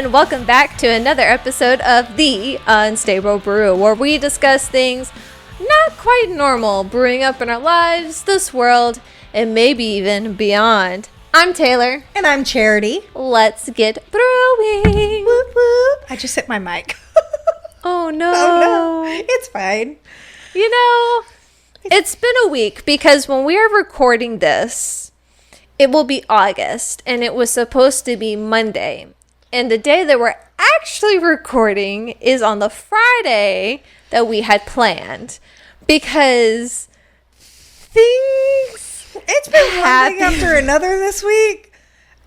and welcome back to another episode of The Unstable Brew, where we discuss things not quite normal brewing up in our lives, this world, and maybe even beyond. I'm Taylor. And I'm Charity. Let's get brewing. Whoop, whoop. I just hit my mic. Oh no. Oh no. It's fine. You know, it's been a week because when we are recording this, it will be August, and it was supposed to be Monday. And the day that we're actually recording is on the Friday that we had planned. Because things... It's been one thing after another this week.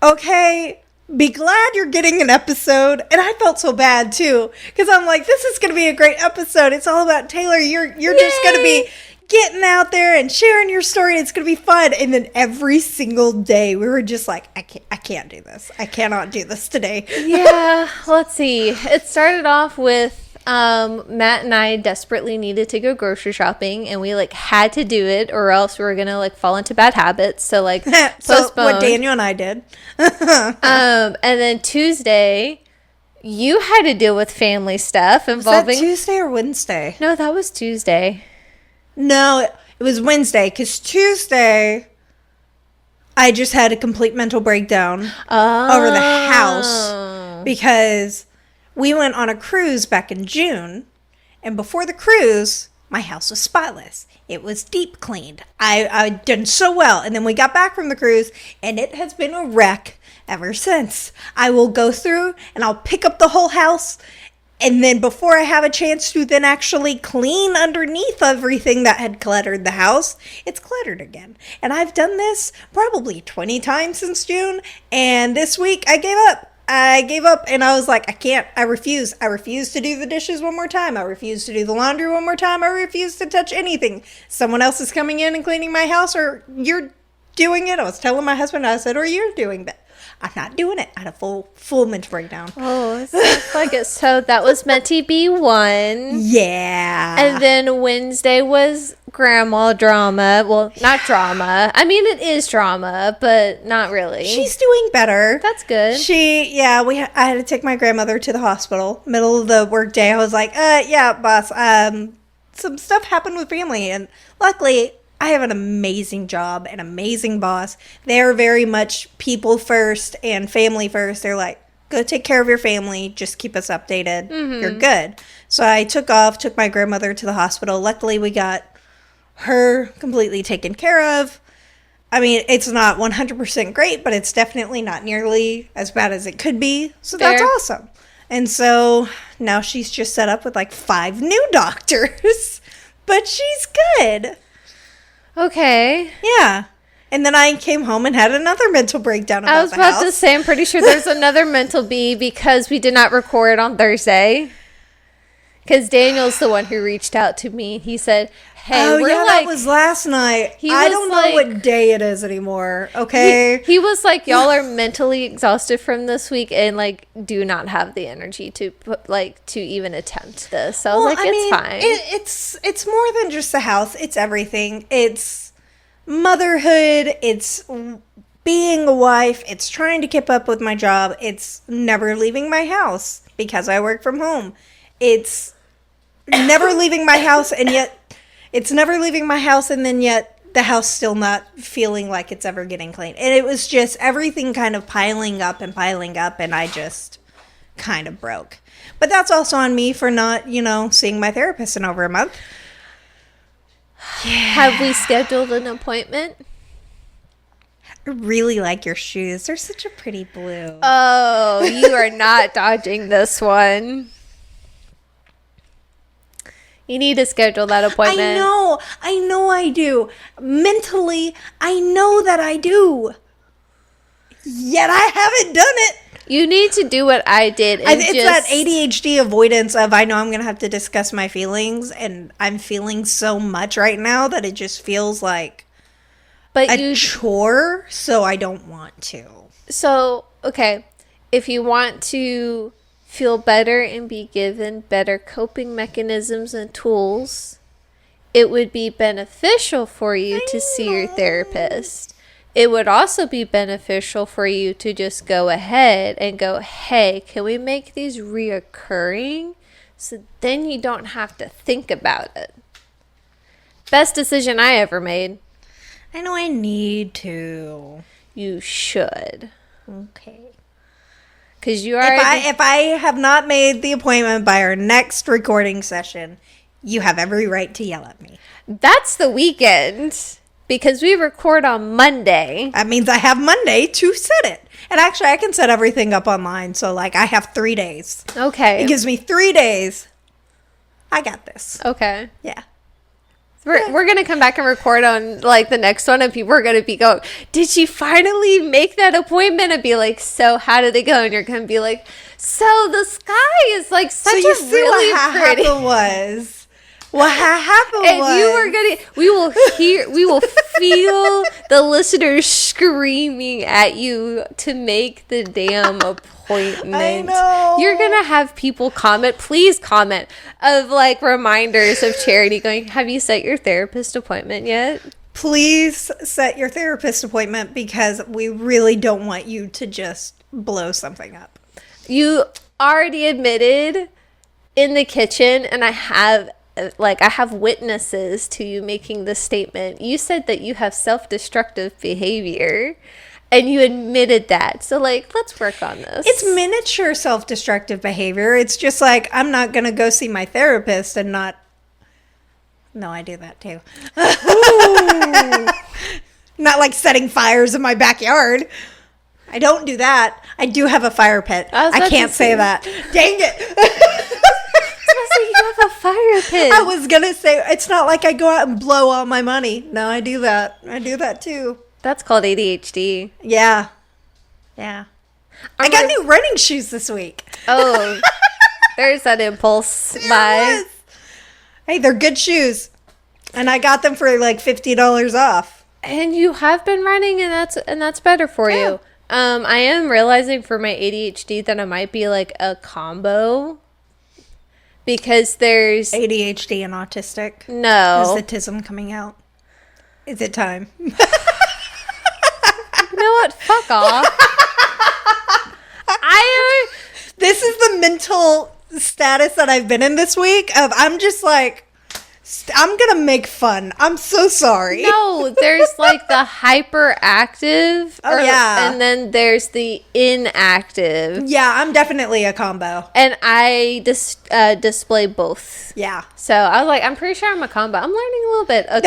Okay, be glad you're getting an episode. And I felt so bad, too. Because I'm like, this is going to be a great episode. It's all about Taylor. You're just going to be getting out there and sharing your story. It's going to be fun. And then every single day, we were just like, I can't do this. I cannot do this today. Yeah, let's see. It started off with Matt and I desperately needed to go grocery shopping, and we had to do it, or else we were going to fall into bad habits. So so what Daniel and I did. And then Tuesday, you had to deal with family stuff involving... Was that Tuesday or Wednesday? No, that was Tuesday. No, it was Wednesday, because Tuesday, I just had a complete mental breakdown over the house, because we went on a cruise back in June, and before the cruise, my house was spotless. It was deep cleaned. I did so well, and then we got back from the cruise, and it has been a wreck ever since. I will go through, and I'll pick up the whole house, and then before I have a chance to then actually clean underneath everything that had cluttered the house, it's cluttered again. And I've done this probably 20 times since June. And this week I gave up. And I was like, I refuse. I refuse to do the dishes one more time. I refuse to do the laundry one more time. I refuse to touch anything. Someone else is coming in and cleaning my house, or you're doing it. I was telling my husband, I said, or you're doing that. I'm not doing it. I had a full mental breakdown. Oh, it sounds like it. So that was meant to be one. Yeah. And then Wednesday was grandma drama. Well, not drama. I mean, it is drama, but not really. She's doing better. That's good. I had to take my grandmother to the hospital. Middle of the work day, I was like, yeah, boss, some stuff happened with family. And luckily, I have an amazing job, an amazing boss. They're very much people first and family first. They're like, go take care of your family. Just keep us updated. Mm-hmm. You're good. So I took my grandmother to the hospital. Luckily, we got her completely taken care of. I mean, it's not 100% great, but it's definitely not nearly as bad as it could be. So Fair. That's awesome. And so now she's just set up with 5 new doctors. But she's good. Okay. Yeah. And then I came home and had another mental breakdown about the house. I was about to say, I'm pretty sure there's another mental B because we did not record on Thursday. Because Daniel's the one who reached out to me. He said, hey, that was last night. I don't know what day it is anymore, okay? He was like, y'all are mentally exhausted from this week and, do not have the energy to, to even attempt this. So I was it's fine. It's more than just the house. It's everything. It's motherhood. It's being a wife. It's trying to keep up with my job. It's never leaving my house because I work from home. It's never leaving my house, and yet the house still not feeling like it's ever getting clean. And it was just everything kind of piling up, and I just kind of broke. But that's also on me for not, seeing my therapist in over a month. Yeah. Have we scheduled an appointment? I really like your shoes. They're such a pretty blue. Oh, you are not dodging this one. You need to schedule that appointment. I know I do. Mentally, I know that I do. Yet I haven't done it. You need to do what I did. It's that ADHD avoidance of, I know I'm going to have to discuss my feelings, and I'm feeling so much right now that it just feels like a chore, so I don't want to. So, okay, if you want to feel better and be given better coping mechanisms and tools, it would be beneficial for you to see your therapist. it would also be beneficial for you to just go ahead and go, hey, can we make these reoccurring? So then you don't have to think about it. Best decision I ever made. I know I need to. You should. Okay. Because you already... If I have not made the appointment by our next recording session, you have every right to yell at me. That's the weekend. Because we record on Monday. That means I have Monday to set it. And actually, I can set everything up online. So, like, I have 3 days. Okay. It gives me 3 days. I got this. Okay. Yeah. We're going to come back and record on, like, the next one. And people are going to be going, did she finally make that appointment? And be like, so how did it go? And you're going to be like, so the sky is, like, such a really what pretty... happened was... What happened and was... you are gonna, we will feel the listeners screaming at you to make the damn appointment. I know. You're gonna have people comment, please comment, of like reminders of Charity going, have you set your therapist appointment yet? Please set your therapist appointment because we really don't want you to just blow something up. You already admitted in the kitchen, and I have witnesses to you making this statement. You said that you have self-destructive behavior, and you admitted that. So, like, let's work on this. It's miniature self-destructive behavior. It's just like, I'm not going to go see my therapist and not... No, I do that too. Not like setting fires in my backyard. I don't do that. I do have a fire pit. I can't say that. Dang it. You have a fire pit. I was going to say, it's not like I go out and blow all my money. No, I do that. I do that too. That's called ADHD. Yeah. Yeah. I got new running shoes this week. Oh, there's that impulse buy. Hey, they're good shoes. And I got them for like $50 off. And you have been running, and that's better for you. I am realizing for my ADHD that I might be like a combo. Because there's... ADHD and autistic. No. Is the tism coming out? Is it time? You know what? Fuck off. This is the mental status that I've been in this week. I'm just like... I'm going to make fun. I'm so sorry. No, there's like the hyperactive. Yeah. And then there's the inactive. Yeah, I'm definitely a combo. And I display both. Yeah. So I was like, I'm pretty sure I'm a combo. I'm learning a little bit. Okay.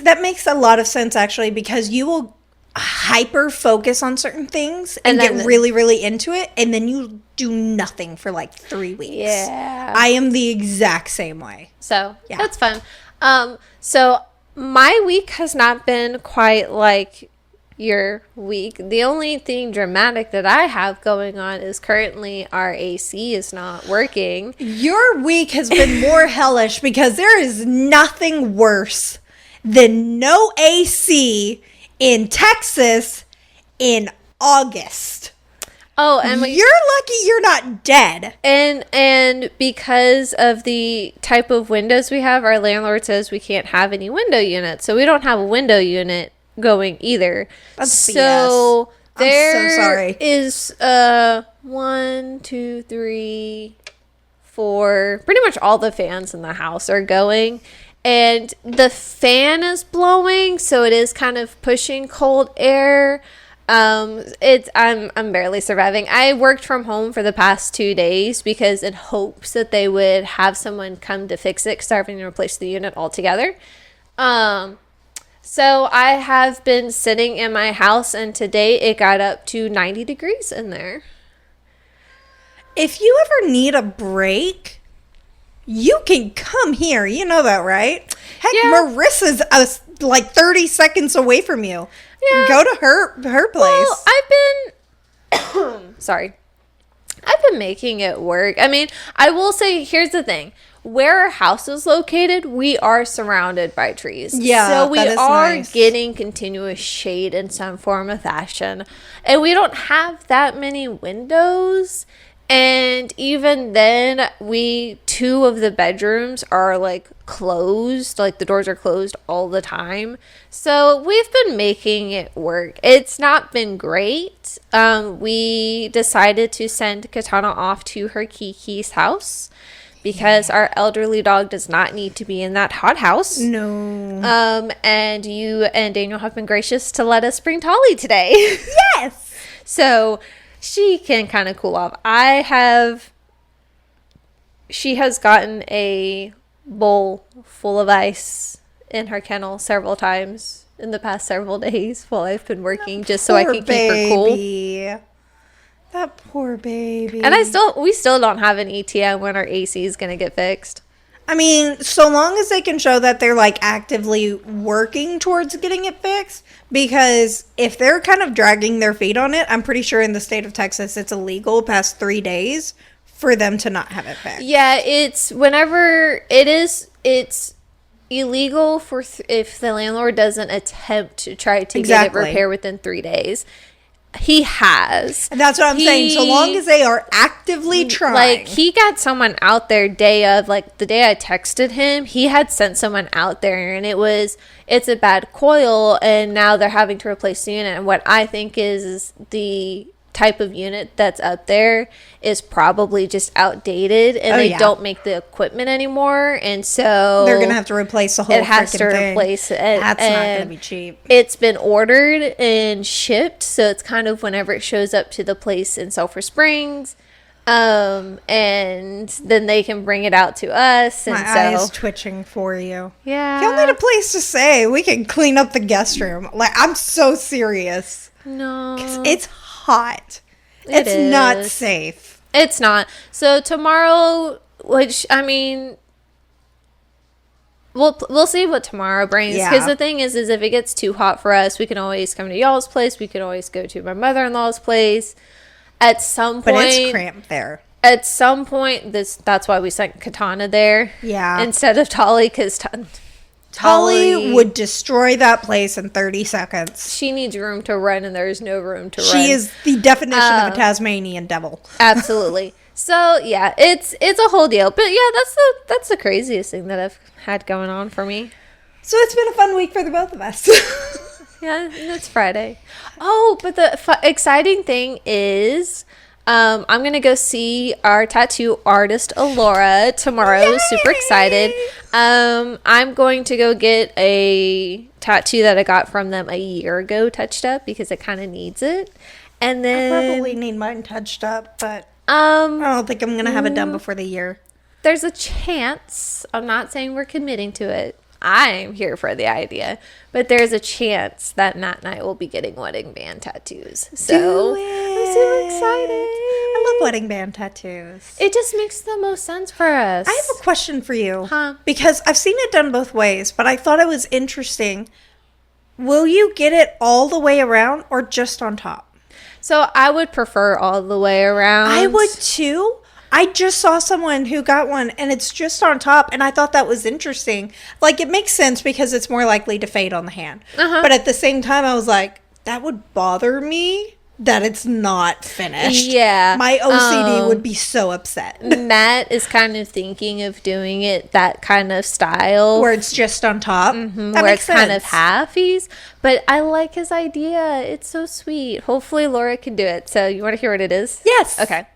That makes a lot of sense, actually, because you will hyper focus on certain things and get really, really into it. And then you do nothing for like 3 weeks. Yeah. I am the exact same way. So yeah, that's fun. So my week has not been quite like your week. The only thing dramatic that I have going on is currently our AC is not working. Your week has been more hellish because there is nothing worse than no AC in Texas in August. Oh, and you're lucky you're not dead. And because of the type of windows we have, our landlord says we can't have any window units. So we don't have a window unit going either. That's so BS. I'm so sorry. Is 1, 2, 3, 4, pretty much all the fans in the house are going. And the fan is blowing, so it is kind of pushing cold air. I'm barely surviving. I worked from home for the past 2 days because in hopes that they would have someone come to fix it because they're having to replace the unit altogether. So I have been sitting in my house, and today it got up to 90 degrees in there. If you ever need a break, you can come here. You know that, right? Heck, yeah. Marissa's like 30 seconds away from you. Yeah. Go to her place. Well, I've been... Sorry. I've been making it work. I mean, I will say, here's the thing. Where our house is located, we are surrounded by trees. Yeah, so we are getting continuous shade in some form of fashion. And we don't have that many windows. And even then, 2 of the bedrooms are like closed, like the doors are closed all the time. So we've been making it work. It's not been great. We decided to send Katana off to her Kiki's house because our elderly dog does not need to be in that hot house. No. And you and Daniel have been gracious to let us bring Tolly today. Yes. So she can kind of cool off. She has gotten a bowl full of ice in her kennel several times in the past several days while I've been working, just so I can keep her cool. That poor baby. And we still don't have an ETA when our AC is going to get fixed. I mean, so long as they can show that they're like actively working towards getting it fixed, because if they're kind of dragging their feet on it, I'm pretty sure in the state of Texas it's illegal past 3 days for them to not have it fixed. Yeah, it's illegal for if the landlord doesn't attempt to try to get it repaired within 3 days. He has. And that's what I'm saying. So long as they are actively trying. Like, he got someone out there the day I texted him, he had sent someone out there, and it's a bad coil, and now they're having to replace the unit. And what I think is the type of unit that's up there is probably just outdated, and they don't make the equipment anymore, and so they're gonna have to replace the whole it has to thing. Replace it. That's not gonna be cheap. It's been ordered and shipped, so it's kind of whenever it shows up to the place in Sulphur Springs, and then they can bring it out to us. And my eyes twitching for you. Yeah, y'all need a place to stay. We can clean up the guest room. Like, I'm so serious. No, 'cause it's hot. It's not safe. It's not. So tomorrow, which, I mean, we'll see what tomorrow brings. Because the thing is if it gets too hot for us, we can always come to y'all's place. We can always go to my mother-in-law's place. At some point, but it's cramped there. At some point, that's why we sent Katana there. Yeah. Instead of Tolly, because Tolly would destroy that place in 30 seconds. She needs room to run, and there's no room to run. She is the definition of a Tasmanian devil. Absolutely. So yeah, it's a whole deal. But yeah, that's the craziest thing that I've had going on for me. So it's been a fun week for the both of us. Yeah, and it's Friday. Oh, but the exciting thing is, I'm going to go see our tattoo artist, Alora, tomorrow. Yay! Super excited. I'm going to go get a tattoo that I got from them a year ago touched up because it kind of needs it. And then I probably need mine touched up, but I don't think I'm going to have it done before the year. There's a chance. I'm not saying we're committing to it. I'm here for the idea, but there's a chance that Matt and I will be getting wedding band tattoos. So I'm super excited. I love wedding band tattoos. It just makes the most sense for us. I have a question for you. Huh? Because I've seen it done both ways, but I thought it was interesting. Will you get it all the way around or just on top? So I would prefer all the way around. I would too. I just saw someone who got one and it's just on top, and I thought that was interesting. Like, it makes sense because it's more likely to fade on the hand. But at the same time, I was like, that would bother me that it's not finished. Yeah. My OCD would be so upset. Matt is kind of thinking of doing it that kind of style. Where it's just on top. Where it's kind of halfies. But I like his idea. It's so sweet. Hopefully Laura can do it. So you want to hear what it is? Yes. Okay.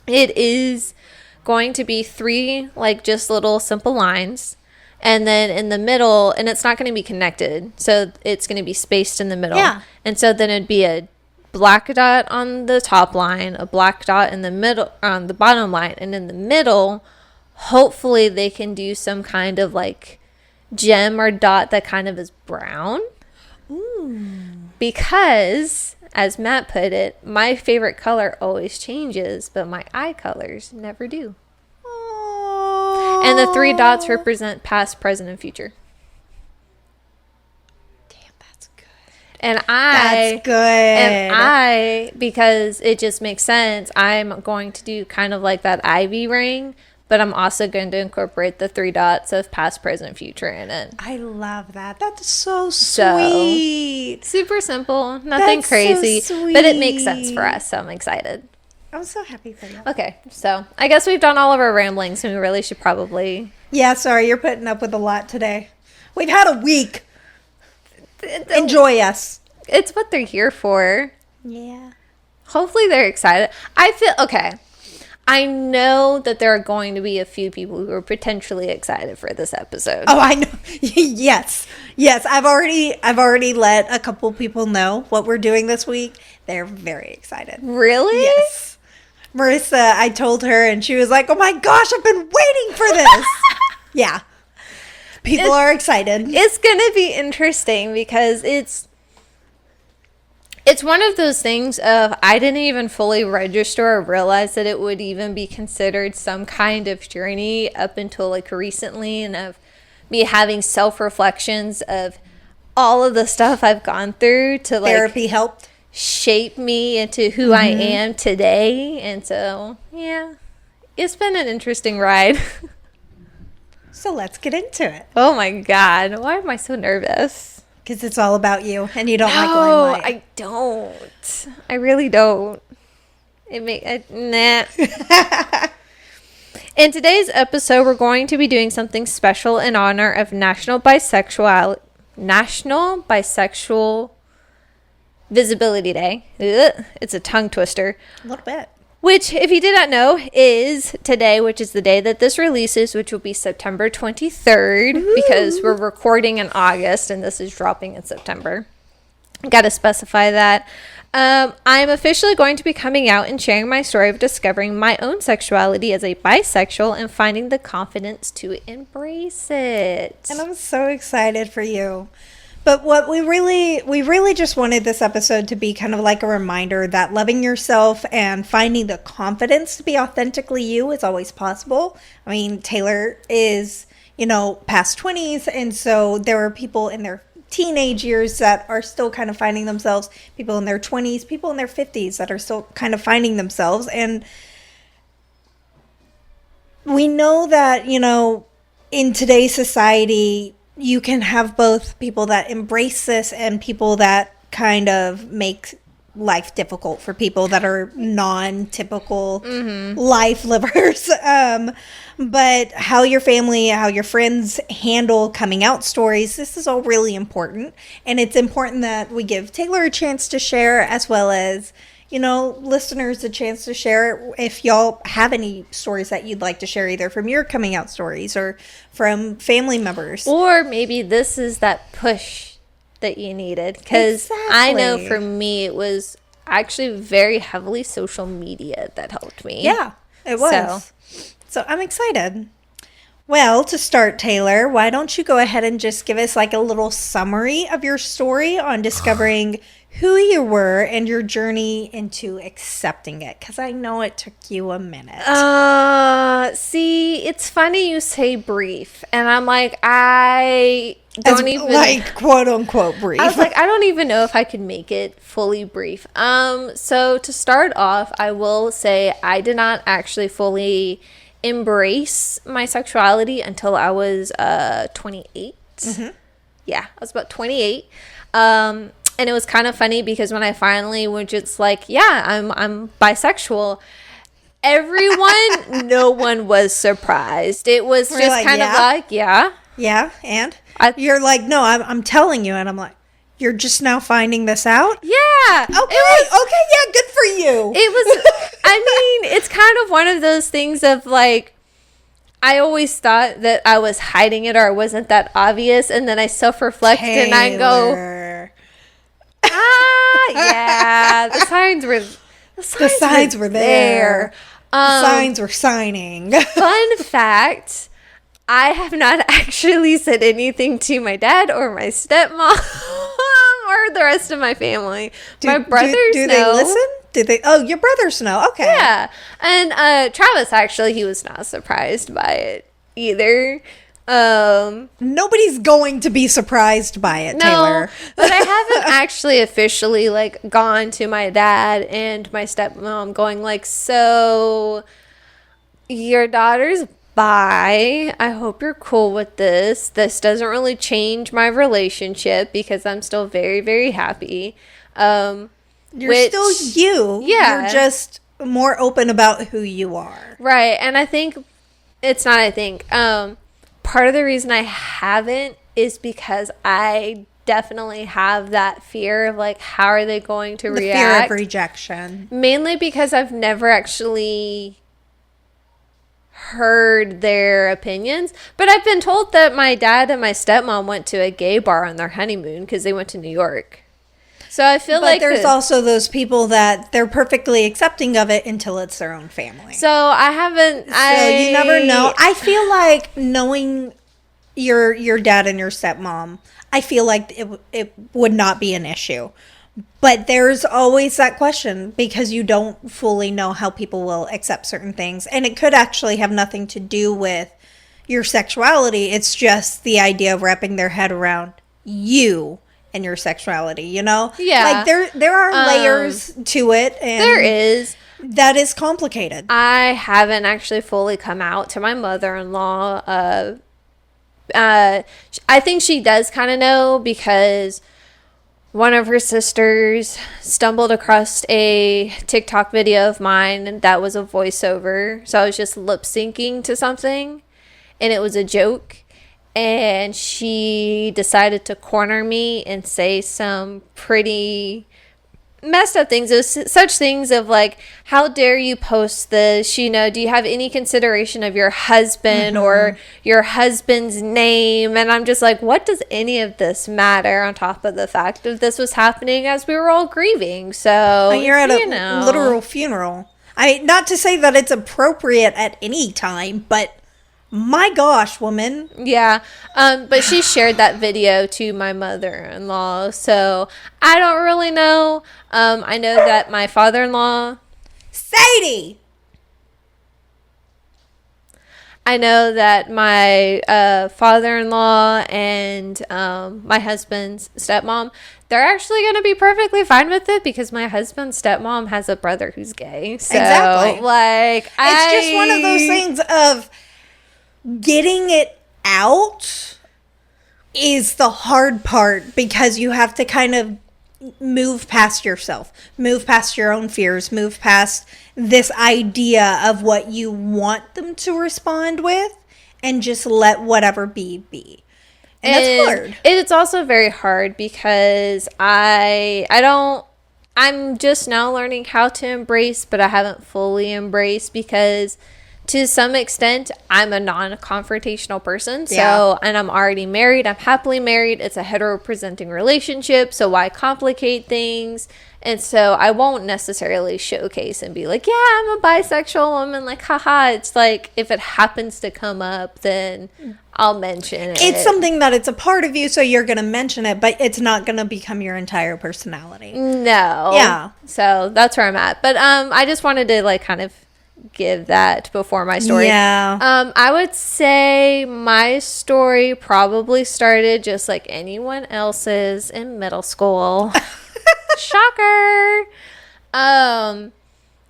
It is going to be 3, like, just little simple lines. And then in the middle, and it's not going to be connected. So it's going to be spaced in the middle. Yeah. And so then it'd be a black dot on the top line, a black dot in the middle, on the bottom line. And in the middle, hopefully they can do some kind of, like, gem or dot that kind of is brown. Ooh. Because, as Matt put it, my favorite color always changes, but my eye colors never do. Aww. And the 3 dots represent past, present, and future. Damn, that's good. That's good. And because it just makes sense, I'm going to do kind of like that ivy ring, but I'm also going to incorporate the 3 dots of past, present, future in it. I love that. That's so sweet. Super simple. Nothing crazy. So sweet. But it makes sense for us, so I'm excited. I'm so happy for you. Okay, so I guess we've done all of our ramblings, and we really should probably... Yeah, sorry, you're putting up with a lot today. We've had a week. Enjoy us. It's what they're here for. Yeah. Hopefully they're excited. I feel... Okay. I know that there are going to be a few people who are potentially excited for this episode. Oh, I know. Yes. I've already let a couple people know what we're doing this week. They're very excited. Really? Yes. Marissa, I told her and she was like, "Oh my gosh, I've been waiting for this." Yeah. People are excited. It's going to be interesting because it's one of those things of I didn't even fully register or realize that it would even be considered some kind of journey up until like recently, and of me having self-reflections of all of the stuff I've gone through to like therapy helped shape me into who I am today. And so, yeah, it's been an interesting ride. So let's get into it. Oh my God. Why am I so nervous? Because it's all about you, and you don't like No, limelight. I don't. I really don't. Nah. In today's episode, we're going to be doing something special in honor of National Bisexual Visibility Day. Ugh, it's a tongue twister. A little bit. Which, if you did not know, is today, which is the day that this releases, which will be September 23rd, because we're recording in August and this is dropping in September. Got to specify that. I'm officially going to be coming out and sharing my story of discovering my own sexuality as a bisexual and finding the confidence to embrace it. And I'm so excited for you. But what we really just wanted this episode to be kind of like a reminder that loving yourself and finding the confidence to be authentically you is always possible. I mean, Taylor is, past 20s, and so there are people in their teenage years that are still kind of finding themselves, people in their 20s, people in their 50s that are still kind of finding themselves. And we know that, in today's society, you can have both people that embrace this and people that kind of make life difficult for people that are non-typical life livers. But how your family, how your friends handle coming out stories, this is all really important. And it's important that we give Taylor a chance to share, as well as, listeners a chance to share if y'all have any stories that you'd like to share, either from your coming out stories or from family members. Or maybe this is that push that you needed. Because I know for me, it was actually very heavily social media that helped me. Yeah, it was. So I'm excited. Well, to start, Taylor, why don't you go ahead and just give us like a little summary of your story on discovering who you were and your journey into accepting it, because I know it took you a minute. See, it's funny you say brief, and I'm like, I don't even like quote unquote brief. I was like, I don't even know if I could make it fully brief. So to start off, I will say I did not actually fully embrace my sexuality until I was 28. Yeah, I was about 28. And it was kind of funny because when I finally was just like, yeah, I'm bisexual, everyone, no one was surprised. It was just like, kind of like, yeah. Yeah, and? You're like, no, I'm telling you. And I'm like, you're just now finding this out? Yeah. Okay, yeah, good for you. It was, I mean, it's kind of one of those things of like, I always thought that I was hiding it or it wasn't that obvious. And then I self-reflect and I go... yeah, the signs were there. The signs were signing. Fun fact, I have not actually said anything to my dad or my stepmom or the rest of my family. My brothers do know. They listen? Do they? Oh, your brothers know. Okay. Yeah. And Travis, actually, he was not surprised by it either. Nobody's going to be surprised by it, Taylor. But I haven't actually officially like gone to my dad and my stepmom going like, so your daughter's bi. I hope you're cool with this. This doesn't really change my relationship because I'm still very, very happy. You're still you. Yeah. You're just more open about who you are. Right. And I think part of the reason I haven't is because I definitely have that fear of like, how are they going to react? The fear of rejection. Mainly because I've never actually heard their opinions, but I've been told that my dad and my stepmom went to a gay bar on their honeymoon because they went to New York. So I feel like there's also those people that they're perfectly accepting of it until it's their own family. So I haven't. So you never know. I feel like knowing your dad and your stepmom, I feel like it would not be an issue. But there's always that question because you don't fully know how people will accept certain things. And it could actually have nothing to do with your sexuality. It's just the idea of wrapping their head around you and your sexuality, you know? Yeah. Like there are layers to it. And there is. That is complicated. I haven't actually fully come out to my mother-in-law. I think she does kind of know because one of her sisters stumbled across a TikTok video of mine that was a voiceover. So I was just lip syncing to something and it was a joke. And she decided to corner me and say some pretty messed up things. It was such things of like, how dare you post this? You know, do you have any consideration of your husband or your husband's name? And I'm just like, what does any of this matter on top of the fact that this was happening as we were all grieving? So you're at a literal funeral. Not to say that it's appropriate at any time, but my gosh, woman. Yeah. But she shared that video to my mother-in-law. So I don't really know. I know that my father-in-law, Sadie. I know that my father-in-law and my husband's stepmom, they're actually going to be perfectly fine with it because my husband's stepmom has a brother who's gay. So, exactly. Like, it's just one of those things of getting it out is the hard part because you have to kind of move past yourself, move past your own fears, move past this idea of what you want them to respond with and just let whatever be. And that's hard. It's also very hard because I'm just now learning how to embrace, but I haven't fully embraced because to some extent, I'm a non-confrontational person. So, and I'm already married. I'm happily married. It's a hetero-presenting relationship. So why complicate things? And so I won't necessarily showcase and be like, yeah, I'm a bisexual woman. Like, haha. It's like, if it happens to come up, then I'll mention it. It's something that it's a part of you, so you're going to mention it, but it's not going to become your entire personality. No. Yeah. So that's where I'm at. But I just wanted to like kind of give that before my story. Yeah. I would say my story probably started just like anyone else's in middle school. Shocker.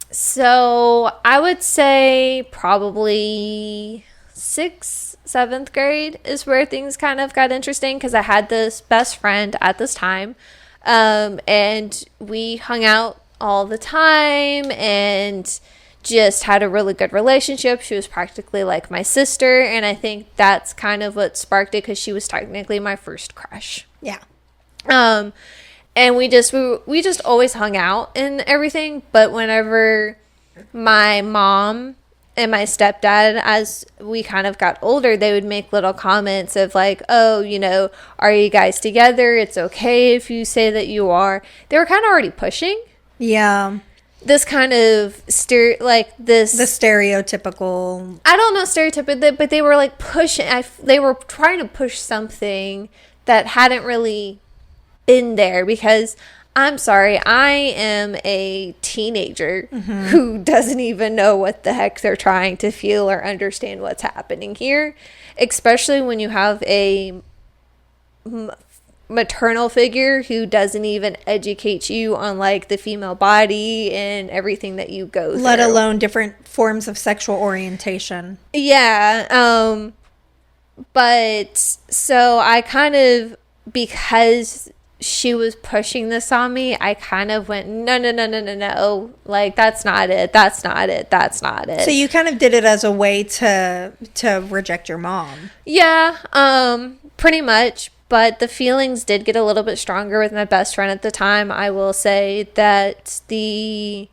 So I would say probably 6th, 7th grade is where things kind of got interesting because I had this best friend at this time. And we hung out all the time and just had a really good relationship. She was practically like my sister, and I think that's kind of what sparked it because she was technically my first crush. Yeah. And we just always hung out and everything, but whenever my mom and my stepdad, as we kind of got older, they would make little comments of like, oh, you know, are you guys together? It's okay if you say that you are. They were kind of already pushing. Yeah. This kind of the stereotypical. I don't know stereotypical, but they were like pushing. They were trying to push something that hadn't really been there because I'm sorry, I am a teenager who doesn't even know what the heck they're trying to feel or understand what's happening here, especially when you have a maternal figure who doesn't even educate you on like the female body and everything that you go through, let alone different forms of sexual orientation. Yeah. But so I kind of, because she was pushing this on me, I kind of went, no. Like, that's not it. That's not it. That's not it. So you kind of did it as a way to reject your mom. Yeah, pretty much. But the feelings did get a little bit stronger with my best friend at the time. I will say that we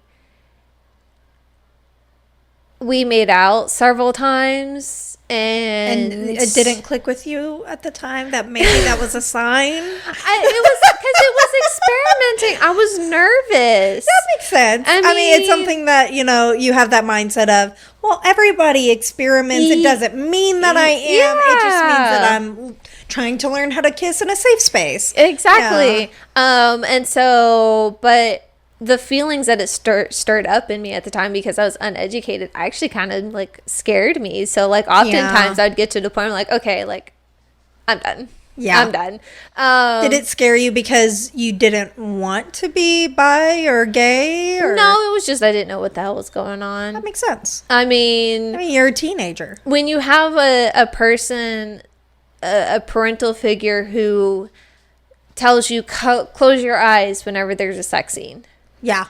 made out several times. And it didn't click with you at the time that maybe that was a sign? It was because it was experimenting. I was nervous. That makes sense. I mean, it's something that, you have that mindset of, well, everybody experiments. It doesn't mean that I am. Yeah. It just means that I'm trying to learn how to kiss in a safe space. Exactly. Yeah. And so, but the feelings that it stirred up in me at the time, because I was uneducated, actually kind of like scared me. So like oftentimes I'd get to the point where like, okay, like I'm done. Yeah, I'm done. Did it scare you because you didn't want to be bi or gay? Or? No, it was just I didn't know what the hell was going on. That makes sense. I mean, you're a teenager. When you have a person, a parental figure who tells you close your eyes whenever there's a sex scene. Yeah.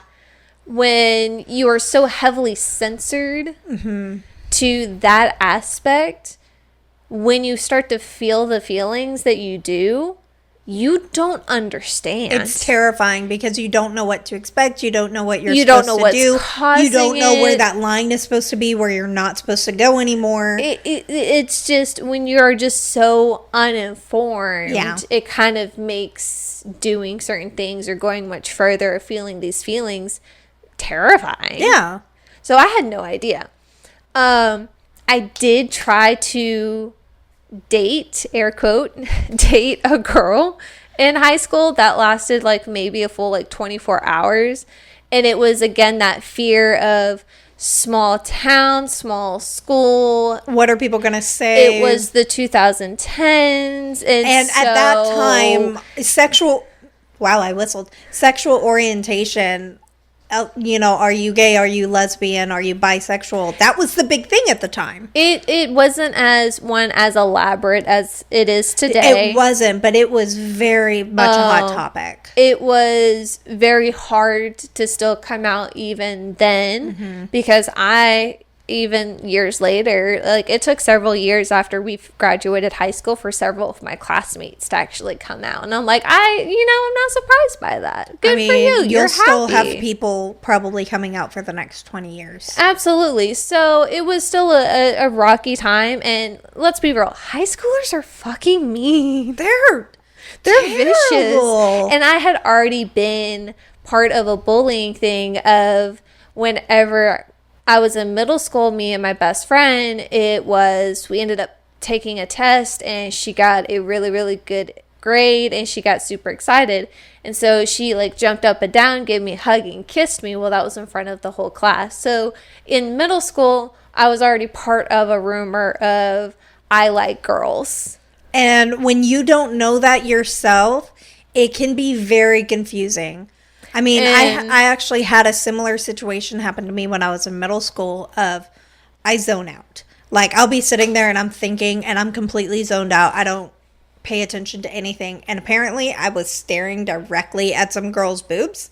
When you are so heavily censored to that aspect, when you start to feel the feelings that you do, you don't understand. It's terrifying because you don't know what to expect. You don't know what you're supposed to do. You don't know where that line is supposed to be, where you're not supposed to go anymore. It's just when you're just so uninformed, it kind of makes doing certain things or going much further or feeling these feelings terrifying. Yeah. So I had no idea. I did try to date, air quote, date a girl in high school that lasted like maybe a full like 24 hours. And it was again that fear of small town, small school. What are people going to say? It was the 2010s. And at that time, sexual orientation, are you gay? Are you lesbian? Are you bisexual? That was the big thing at the time. It wasn't as elaborate as it is today. It wasn't, but it was very much a hot topic. It was very hard to still come out even then because even years later, like it took several years after we graduated high school for several of my classmates to actually come out. And I'm like, I'm not surprised by that. Good for you. You'll still have people probably coming out for the next 20 years. Absolutely. So it was still a rocky time. And let's be real, high schoolers are fucking mean. They're vicious. And I had already been part of a bullying thing of whenever I was in middle school, me and my best friend, we ended up taking a test and she got a really, really good grade and she got super excited. And so she like jumped up and down, gave me a hug and kissed me. Well, that was in front of the whole class. So in middle school, I was already part of a rumor of I like girls. And when you don't know that yourself, it can be very confusing. I mean, I actually had a similar situation happen to me when I was in middle school of I zone out. Like, I'll be sitting there and I'm thinking and I'm completely zoned out. I don't pay attention to anything. And apparently I was staring directly at some girl's boobs.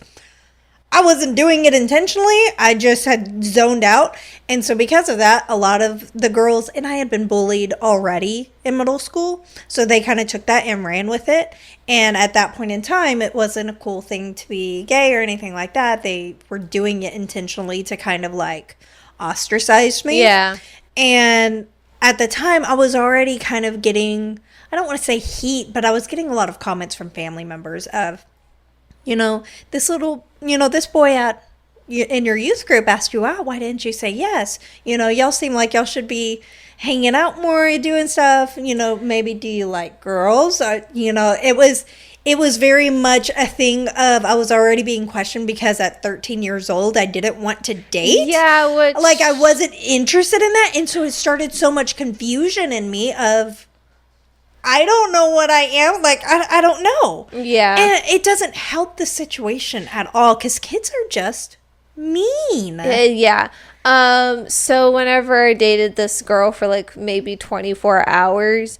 I wasn't doing it intentionally. I just had zoned out. And so because of that, a lot of the girls, and I had been bullied already in middle school, so they kind of took that and ran with it. And at that point in time, it wasn't a cool thing to be gay or anything like that. They were doing it intentionally to kind of like ostracize me. Yeah. And at the time, I was already kind of getting, I don't want to say heat, but I was getting a lot of comments from family members of, this boy in your youth group asked you out. Why didn't you say yes? Y'all seem like y'all should be hanging out more, doing stuff. Maybe do you like girls? It was very much a thing of I was already being questioned because at 13 years old, I didn't want to date. Yeah. Like I wasn't interested in that. And so it started so much confusion in me of, I don't know what I am. Like, I don't know. Yeah. And it doesn't help the situation at all because kids are just mean. Yeah. So whenever I dated this girl for like maybe 24 hours,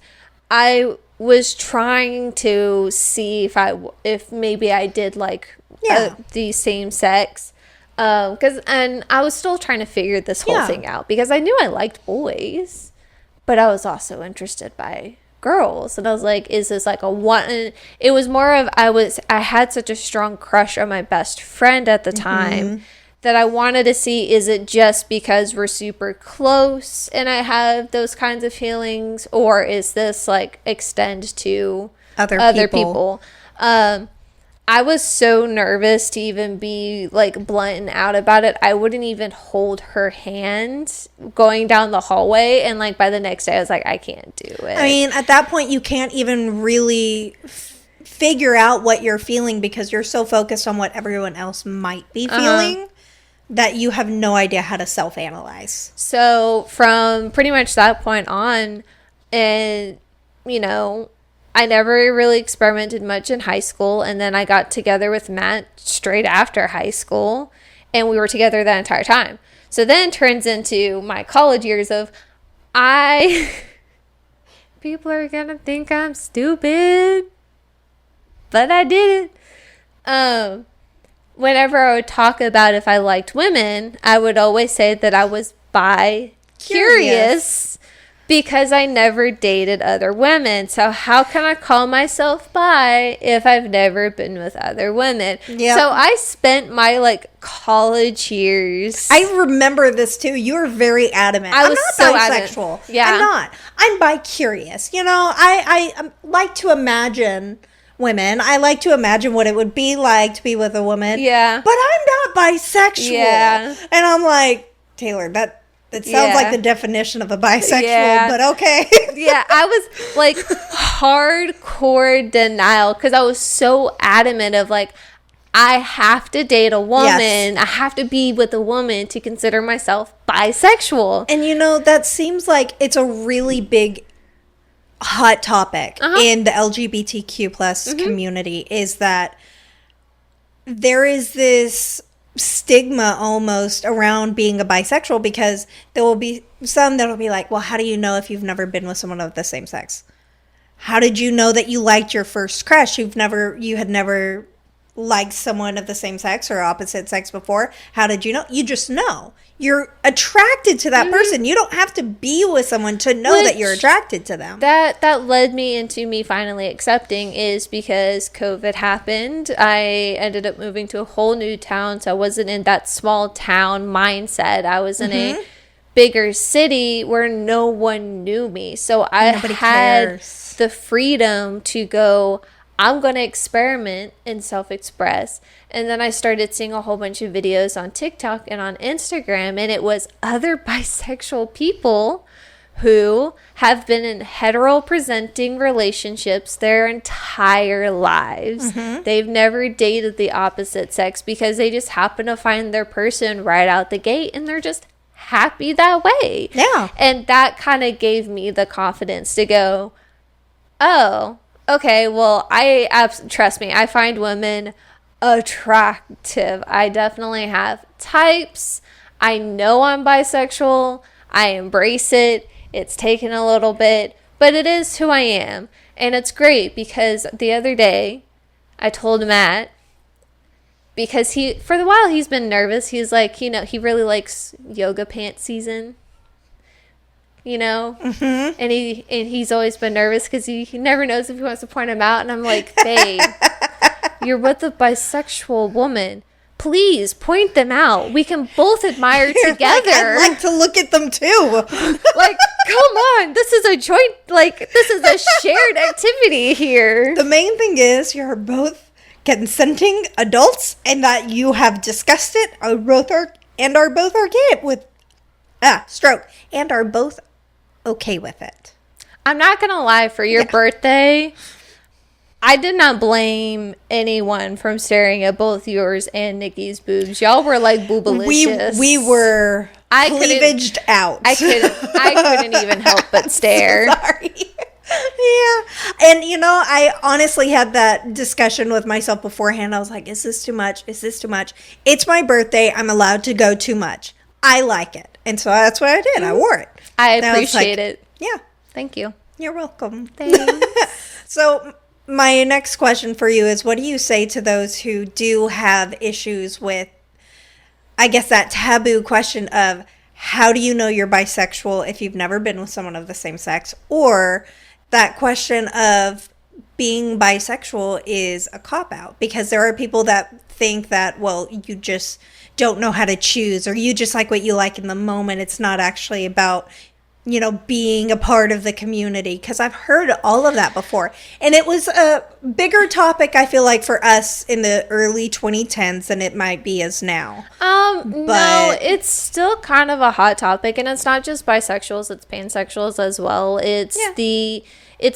I was trying to see if maybe I did like the same sex. And I was still trying to figure this whole thing out because I knew I liked boys, but I was also interested by girls. And I was like, is this like a one? And it was more of, I had such a strong crush on my best friend at the time that I wanted to see, is it just because we're super close and I have those kinds of feelings, or is this like extend to other people? I was so nervous to even be like blunt and out about it. I wouldn't even hold her hand going down the hallway. And like by the next day, I was like, I can't do it. I mean, at that point, you can't even really figure out what you're feeling because you're so focused on what everyone else might be feeling that you have no idea how to self-analyze. So from pretty much that point on, and you know, I never really experimented much in high school, and then I got together with Matt straight after high school, and we were together that entire time. So then turns into my college years of, people are gonna think I'm stupid, but I did it. Whenever I would talk about if I liked women, I would always say that I was bi-curious. Because I never dated other women. So how can I call myself bi if I've never been with other women? Yep. So I spent my like college years. I remember this too. You were very adamant. I was I'm not so bisexual. Adamant. Yeah. I'm not. I'm bi-curious. You know, I like to imagine women. I like to imagine what it would be like to be with a woman. Yeah. But I'm not bisexual. Yeah. And I'm like, Taylor, it sounds like the definition of a bisexual, but okay. Yeah, I was like hardcore denial because I was so adamant of like, I have to date a woman. Yes. I have to be with a woman to consider myself bisexual. And you know, that seems like it's a really big hot topic in the LGBTQ plus community, is that there is this stigma almost around being a bisexual, because there will be some that will be like, well, how do you know if you've never been with someone of the same sex? How did you know that you liked your first crush? You had never liked someone of the same sex or opposite sex before. How did you know? You just know. You're attracted to that person. You don't have to be with someone to know that you're attracted to them. That led me into me finally accepting, is because COVID happened. I ended up moving to a whole new town, so I wasn't in that small town mindset. I was in a bigger city where no one knew me. So Nobody cares. The freedom to go, I'm going to experiment and self-express. And then I started seeing a whole bunch of videos on TikTok and on Instagram, and it was other bisexual people who have been in hetero-presenting relationships their entire lives. They've never dated the opposite sex because they just happen to find their person right out the gate, and they're just happy that way. Yeah. And that kind of gave me the confidence to go, oh, okay, well, trust me, I find women attractive. I definitely have types. I know I'm bisexual. I embrace it. It's taken a little bit, but it is who I am. And it's great because the other day I told Matt, because for the while he's been nervous. He's like, you know, he really likes yoga pants season. You know, and he's always been nervous because he never knows if he wants to point him out. And I'm like, babe, you're with a bisexual woman. Please point them out. We can both admire together. Like, I'd like to look at them too. Like, come on, this is a joint. Like, this is a shared activity here. The main thing is you're both consenting adults, and that you have discussed it. Are both okay with stroke, and are both okay with it. I'm not gonna lie, for your birthday, I did not blame anyone from staring at both yours and Nikki's boobs. Y'all were like boobalicious. We were cleavaged out. I couldn't even help but stare. Sorry. Yeah. And you know, I honestly had that discussion with myself beforehand. I was like, is this too much? Is this too much? It's my birthday. I'm allowed to go too much. I like it. And so that's what I did. I wore it. I appreciate it. Yeah. Thank you. You're welcome. Thanks. So my next question for you is, what do you say to those who do have issues with, I guess, that taboo question of how do you know you're bisexual if you've never been with someone of the same sex? Or that question of being bisexual is a cop-out, because there are people that think that, well, you just don't know how to choose, or you just like what you like in the moment. It's not actually about, being a part of the community, because I've heard all of that before. And it was a bigger topic, I feel like, for us in the early 2010s than it might be as now. No, it's still kind of a hot topic, and it's not just bisexuals, it's pansexuals as well. It's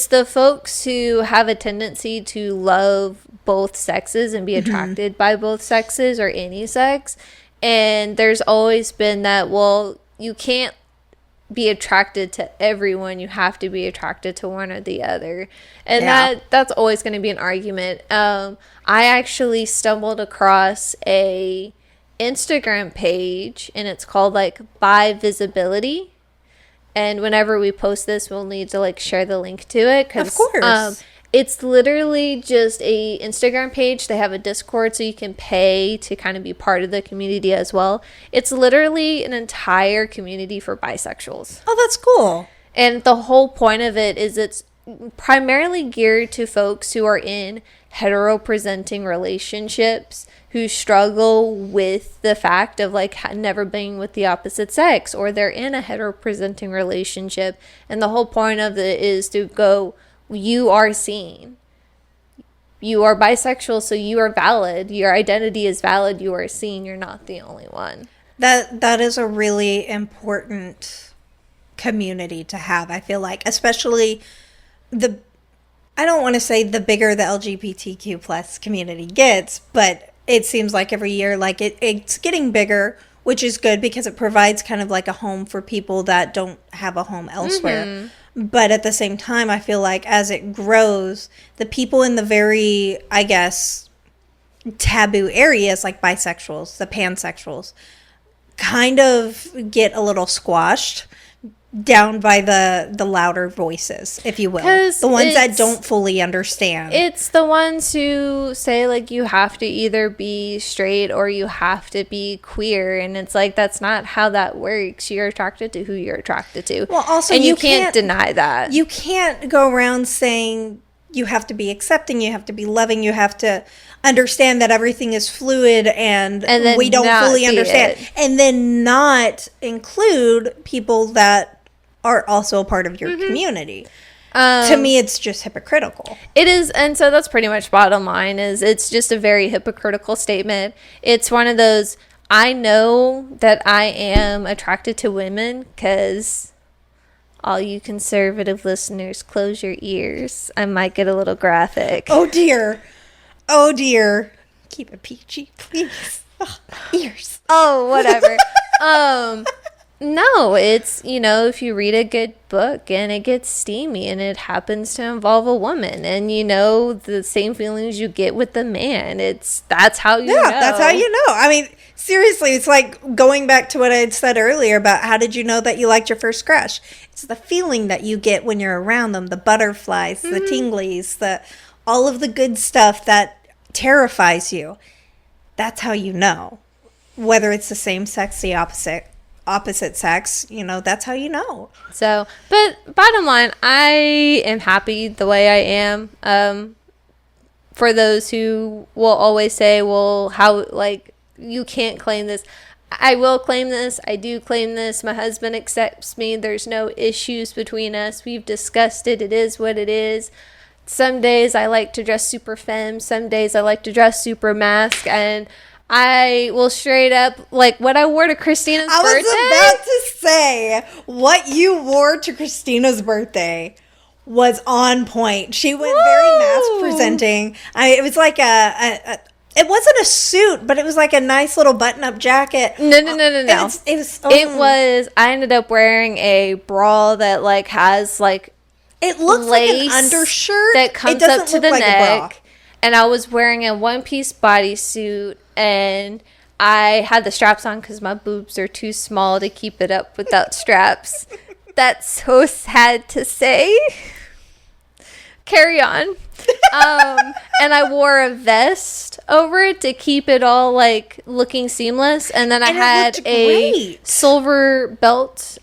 the folks who have a tendency to love both sexes and be attracted by both sexes or any sex. And there's always been that, well, you can't be attracted to everyone, you have to be attracted to one or the other. And that's always going to be an argument. I actually stumbled across a Instagram page, and it's called like Bi Visibility. And whenever we post this, we'll need to like share the link to it. Of course. It's literally just a Instagram page. They have a Discord, so you can pay to kind of be part of the community as well. It's literally an entire community for bisexuals. Oh, that's cool. And the whole point of it is it's primarily geared to folks who are in hetero-presenting relationships who struggle with the fact of like never being with the opposite sex, or they're in a hetero-presenting relationship. And the whole point of it is to go, you are seen. You are bisexual, so you are valid. Your identity is valid. You are seen. You're not the only one. That is a really important community to have, I feel like. Especially I don't want to say the bigger the LGBTQ plus community gets, but it seems like every year, like it's getting bigger, which is good because it provides kind of like a home for people that don't have a home elsewhere. Mm-hmm. But at the same time, I feel like as it grows, the people in the very, I guess, taboo areas like bisexuals, the pansexuals, kind of get a little squashed down by the louder voices, if you will. The ones that don't fully understand. It's the ones who say, like, you have to either be straight or you have to be queer. And it's like, that's not how that works. You're attracted to who you're attracted to. Well, also, and you can't deny that. You can't go around saying you have to be accepting, you have to be loving, you have to understand that everything is fluid and we don't fully understand. And then not include people that are also a part of your community. To me, it's just hypocritical. It is, and so that's pretty much bottom line, is it's just a very hypocritical statement. It's one of those, I know that I am attracted to women because all you conservative listeners, close your ears. I might get a little graphic. Oh, dear. Oh, dear. Keep it PG, please. Ears. Oh, whatever. No, it's, if you read a good book and it gets steamy and it happens to involve a woman and, the same feelings you get with the man, that's how you know. Yeah, that's how you know. I mean, seriously, it's like going back to what I had said earlier about how did you know that you liked your first crush? It's the feeling that you get when you're around them, the butterflies, the tinglies, all of the good stuff that terrifies you. That's how you know. Whether it's the same sex, the opposite sex, that's how you know. So, but bottom line, I am happy the way I am. For those who will always say, well, how, like, you can't claim this. I will claim this. I do claim this. My husband accepts me. There's no issues between us. We've discussed it. It is what it is. Some days I like to dress super femme. Some days I like to dress super mask. And I will straight up, like, what I wore to Christina's birthday. I was about to say, what you wore to Christina's birthday was on point. She went very mask presenting. It was like it wasn't a suit, but it was like a nice little button-up jacket. No. It was, I ended up wearing a bra that, like, has, like, it looks like an undershirt. That comes up to the neck. And I was wearing a one-piece bodysuit, and I had the straps on because my boobs are too small to keep it up without straps. That's so sad to say. carry on. And I wore a vest over it to keep it all like looking seamless. And then I had a silver belt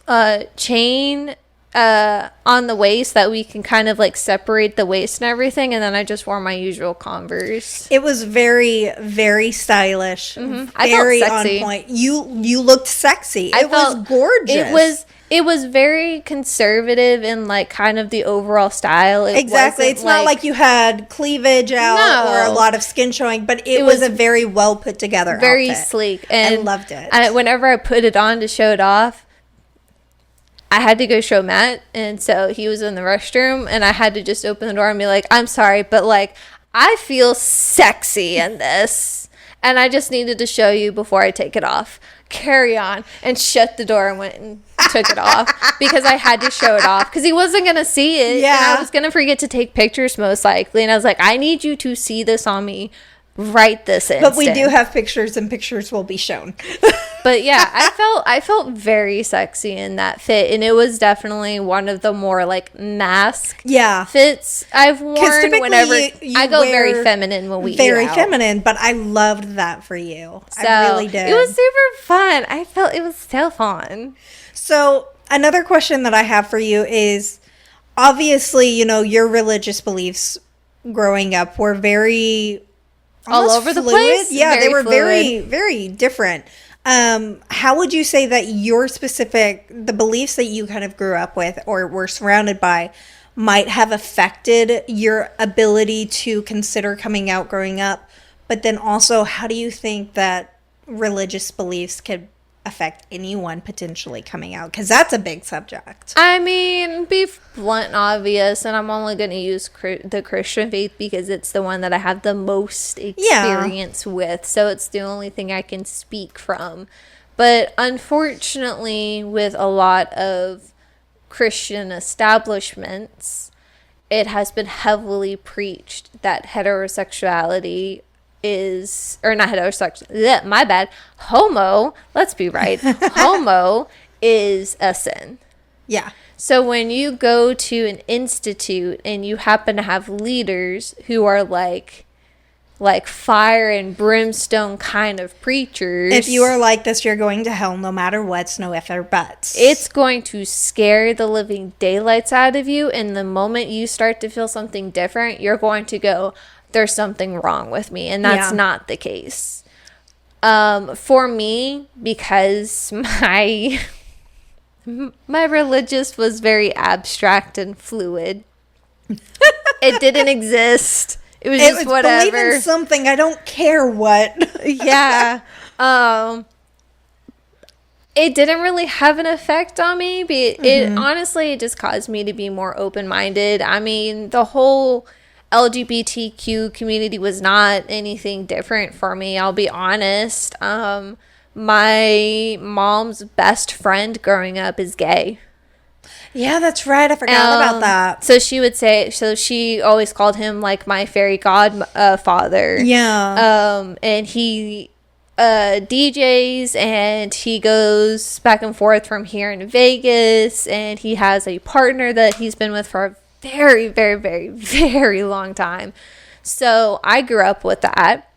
chain on the waist that we can kind of like separate the waist and everything. And then I just wore my usual Converse. It was very, very stylish. Mm-hmm. Very I felt sexy. on point. You looked sexy. It was gorgeous. It was very conservative in like kind of the overall style. Exactly. It's not like you had cleavage out or a lot of skin showing, but it was a very well put together very outfit. Sleek. And I loved it. Whenever I put it on to show it off, I had to go show Matt, and so he was in the restroom, and I had to just open the door and be like, I'm sorry, but like I feel sexy in this, and I just needed to show you before I take it off. Carry on, and shut the door and went and took it off because I had to show it off because he wasn't going to see it. Yeah. And I was going to forget to take pictures most likely. And I was like, I need you to see this on me right this instant. But we do have pictures and pictures will be shown. But yeah, I felt very sexy in that fit. And it was definitely one of the more like mask fits I've worn whenever I go very feminine when we eat out. Very feminine, but I loved that for you. So, I really did. It was super fun. I felt it was so fun. So another question that I have for you is, obviously, you know, your religious beliefs growing up were very all over the place. Yeah, they were very, very different. How would you say that the beliefs that you kind of grew up with or were surrounded by might have affected your ability to consider coming out growing up? But then also, how do you think that religious beliefs could affect anyone potentially coming out? Because that's a big subject. I mean, be blunt and obvious, and I'm only going to use the Christian faith because it's the one that I have the most experience with, so it's the only thing I can speak from. But unfortunately, with a lot of Christian establishments, it has been heavily preached that heterosexuality is, or not heterosexual, my bad, homo, let's be right, homo is a sin. Yeah. So when you go to an institute and you happen to have leaders who are like fire and brimstone kind of preachers. If you are like this, you're going to hell no matter what, no ifs or buts. It's going to scare the living daylights out of you. And the moment you start to feel something different, you're going to go, there's something wrong with me. And that's not the case. For me, because my religious was very abstract and fluid. It didn't exist. It was just whatever. Believe in something. I don't care what. Yeah. It didn't really have an effect on me. Honestly, it just caused me to be more open-minded. I mean, the whole LGBTQ community was not anything different for me. I'll be honest. My mom's best friend growing up is gay. Yeah, that's right. I forgot about that. So she would say, so she always called him like my fairy godfather. Yeah. And he DJs and he goes back and forth from here in Vegas, and he has a partner that he's been with for a very, very, very, very long time. So I grew up with that.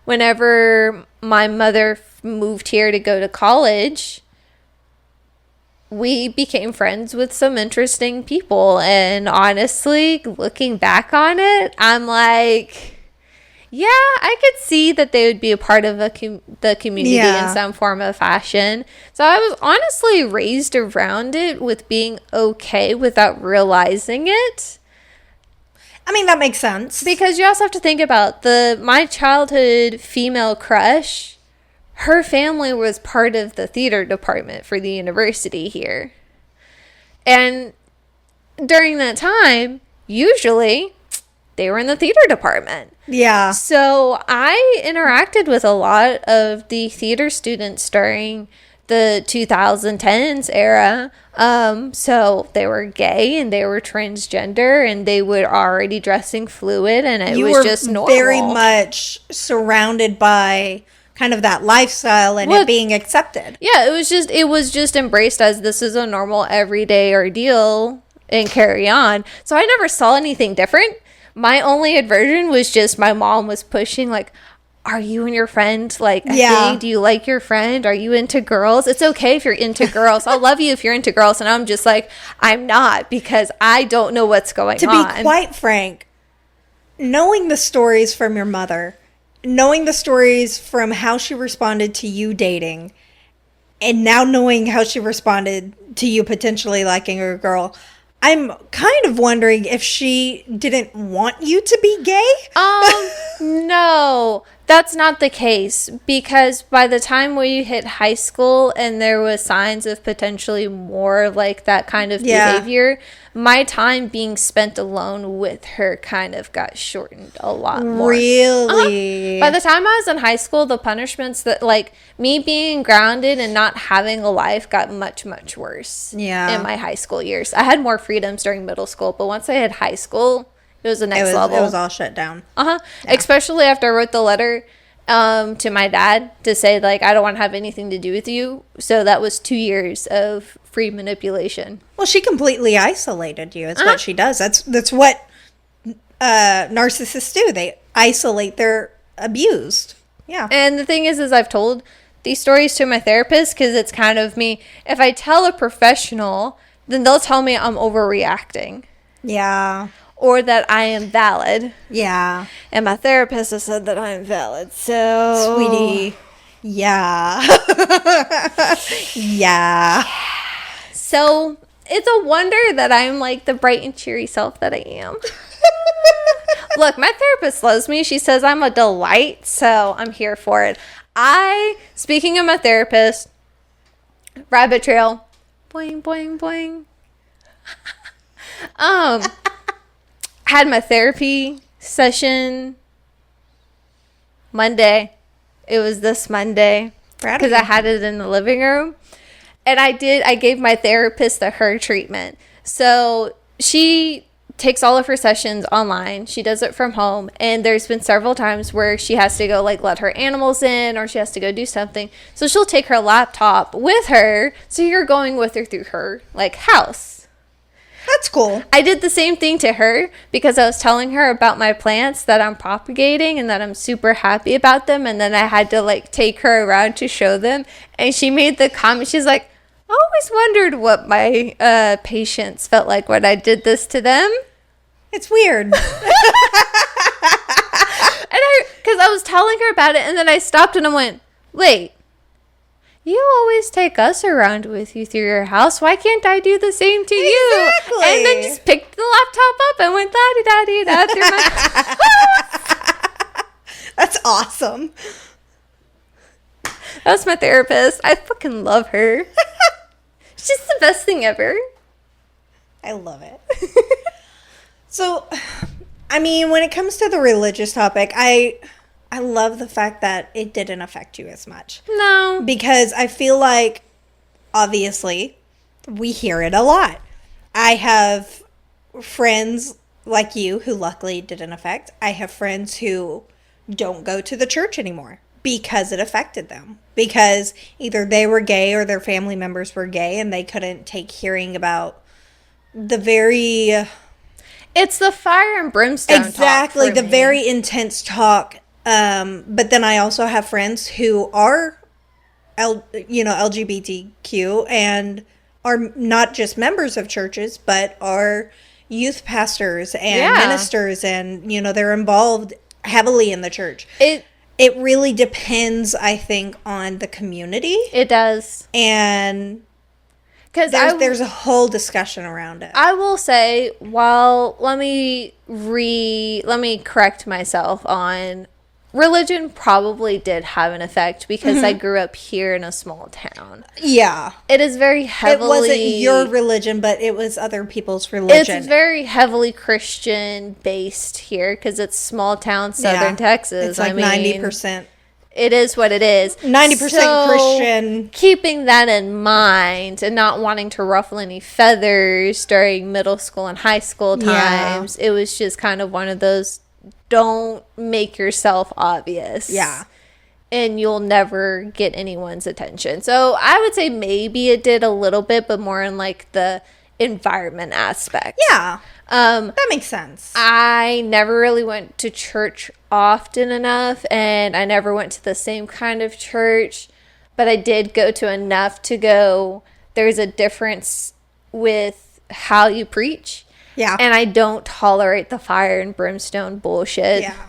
Whenever my mother moved here to go to college, we became friends with some interesting people. And honestly, looking back on it, I'm like, yeah, I could see that they would be a part of the community in some form of fashion. So I was honestly raised around it with being okay without realizing it. I mean, that makes sense. Because you also have to think about my childhood female crush. Her family was part of the theater department for the university here. And during that time, usually they were in the theater department. Yeah. So I interacted with a lot of the theater students during the 2010s era. So they were gay and they were transgender and they were already dressing fluid, and it was just normal. Very much surrounded by kind of that lifestyle and it being accepted. Yeah, it was just embraced as this is a normal everyday ordeal and carry on. So I never saw anything different. My only aversion was just my mom was pushing, like, are you and your friend, like, a thing? Do you like your friend? Are you into girls? It's okay if you're into girls. I'll love you if you're into girls. And I'm just like, I'm not, because I don't know what's going on. To be quite frank, knowing the stories from your mother, knowing the stories from how she responded to you dating, and now knowing how she responded to you potentially liking a girl, I'm kind of wondering if she didn't want you to be gay. No, that's not the case, because by the time we hit high school and there was signs of potentially more like that kind of behavior, my time being spent alone with her kind of got shortened a lot more. Really? By the time I was in high school, the punishments that, like, me being grounded and not having a life got much, much worse in my high school years. I had more freedoms during middle school, but once I hit high school, it was the next level. It was all shut down. Especially after I wrote the letter to my dad to say, like, I don't want to have anything to do with you. So that was 2 years of free manipulation. Well, she completely isolated you. It's what she does. That's what narcissists do. They isolate their abused. Yeah. And the thing is I've told these stories to my therapist, because it's kind of me. If I tell a professional, then they'll tell me I'm overreacting. Yeah. Or that I am valid. Yeah. And my therapist has said that I am valid. So, sweetie. Yeah. Yeah. So, it's a wonder that I'm like the bright and cheery self that I am. Look, my therapist loves me. She says I'm a delight, so I'm here for it. Speaking of my therapist, rabbit trail, boing, boing, boing. Had my therapy session Monday. It was this Monday, because I had it in the living room. And I gave my therapist the her treatment. So she takes all of her sessions online. She does it from home. And there's been several times where she has to go, like, let her animals in, or she has to go do something. So she'll take her laptop with her. So you're going with her through her, like, house. That's cool. I did the same thing to her, because I was telling her about my plants that I'm propagating and that I'm super happy about them. And then I had to, like, take her around to show them. And she made the comment, she's like, I always wondered what my patients felt like when I did this to them. It's weird. Because I was telling her about it, and then I stopped and I went, wait, you always take us around with you through your house. Why can't I do the same to you? Exactly. And then just picked the laptop up and went da-di-da-di-da through my That's awesome. That's my therapist. I fucking love her. She's the best thing ever. I love it. So, I mean, when it comes to the religious topic, I love the fact that it didn't affect you as much. No. Because I feel like, obviously, we hear it a lot. I have friends like you who luckily didn't affect. I have friends who don't go to the church anymore because it affected them. Because either they were gay or their family members were gay, and they couldn't take hearing about the very... It's the fire and brimstone exactly, talk the me. very intense talk. But then I also have friends who are, LGBTQ and are not just members of churches, but are youth pastors and ministers, and, they're involved heavily in the church. It really depends, I think, on the community. It does. And... because there's a whole discussion around it. I will say, let me correct myself on religion. Probably did have an effect, because I grew up here in a small town. Yeah. It is very heavily... it wasn't your religion, but it was other people's religion. It's very heavily Christian based here, because it's small town southern Texas. It's like 90%. It is what it is. 90% Christian. Keeping that in mind and not wanting to ruffle any feathers during middle school and high school times, it was just kind of one of those, don't make yourself obvious. Yeah. And you'll never get anyone's attention. So I would say maybe it did a little bit, but more in like the environment aspect. Yeah. That makes sense. I never really went to church often enough, and I never went to the same kind of church, but I did go to enough to go, there's a difference with how you preach. Yeah. And I don't tolerate the fire and brimstone bullshit. Yeah.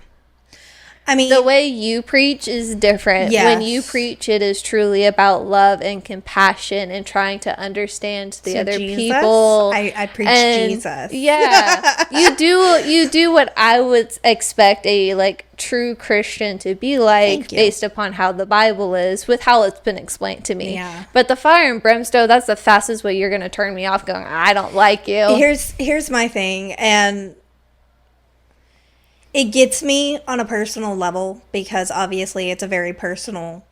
I mean, the way you preach is different. Yes. When you preach, it is truly about love and compassion and trying to understand the other people. I preach Jesus. Yeah. you do what I would expect a like true Christian to be like based upon how the Bible is, with how it's been explained to me. Yeah. But the fire and brimstone, that's the fastest way you're gonna turn me off going, I don't like you. Here's my thing, and it gets me on a personal level because obviously it's a very personal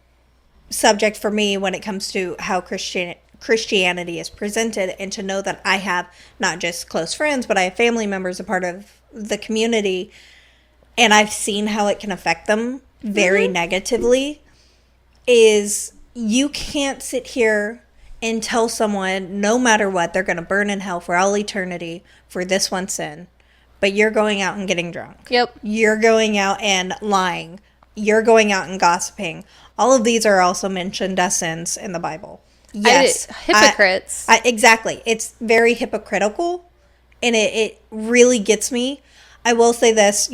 subject for me when it comes to how Christianity is presented, and to know that I have not just close friends, but I have family members a part of the community, and I've seen how it can affect them very negatively, is you can't sit here and tell someone no matter what they're going to burn in hell for all eternity for this one sin. But you're going out and getting drunk. Yep. You're going out and lying. You're going out and gossiping. All of these are also mentioned as sins in the Bible. Yes. Hypocrites. Exactly. It's very hypocritical, and it really gets me. I will say this,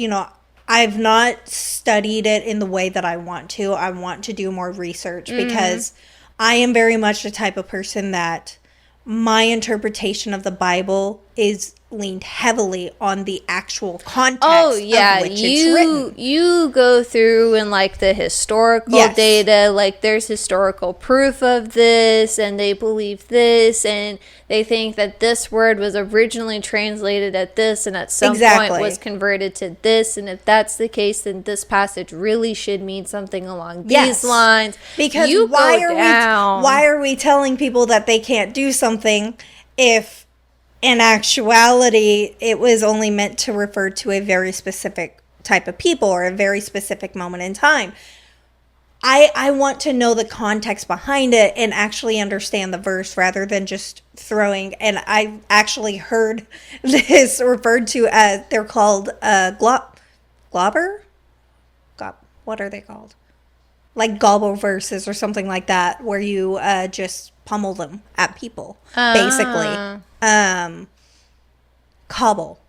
I've not studied it in the way that I want to. I want to do more research because I am very much the type of person that my interpretation of the Bible is leaned heavily on the actual context of which it's written. You go through and like the historical data, like there's historical proof of this, and they believe this, and they think that this word was originally translated at this, and at some point was converted to this, and if that's the case, then this passage really should mean something along these lines. Because why are we telling people that they can't do something if in actuality it was only meant to refer to a very specific type of people or a very specific moment in time? I want to know the context behind it and actually understand the verse rather than just throwing. And I've actually heard this referred to as, they're called globber? What are they called? Like gobble verses or something like that, where you just pummel them at people, basically. Cobble.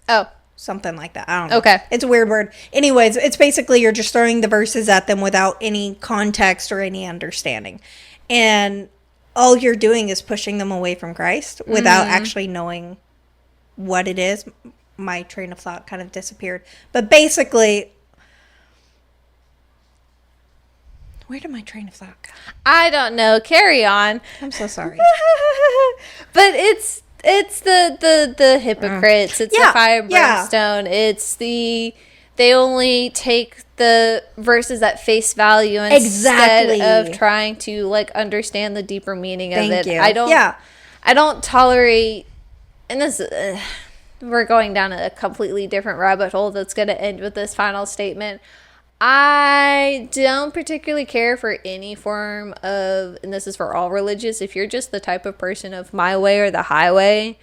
Oh. Something like that. I don't know. Okay. It's a weird word. Anyways, it's basically you're just throwing the verses at them without any context or any understanding. And all you're doing is pushing them away from Christ without actually knowing what it is. My train of thought kind of disappeared. But basically, where did my train of thought go? I don't know. Carry on. I'm so sorry. But it's the hypocrites. It's the fire and brimstone. It's they only take the verses at face value instead of trying to like understand the deeper meaning of it. I don't tolerate, and this we're going down a completely different rabbit hole that's going to end with this final statement. I don't particularly care for any form of, and this is for all religions, if you're just the type of person of my way or the highway,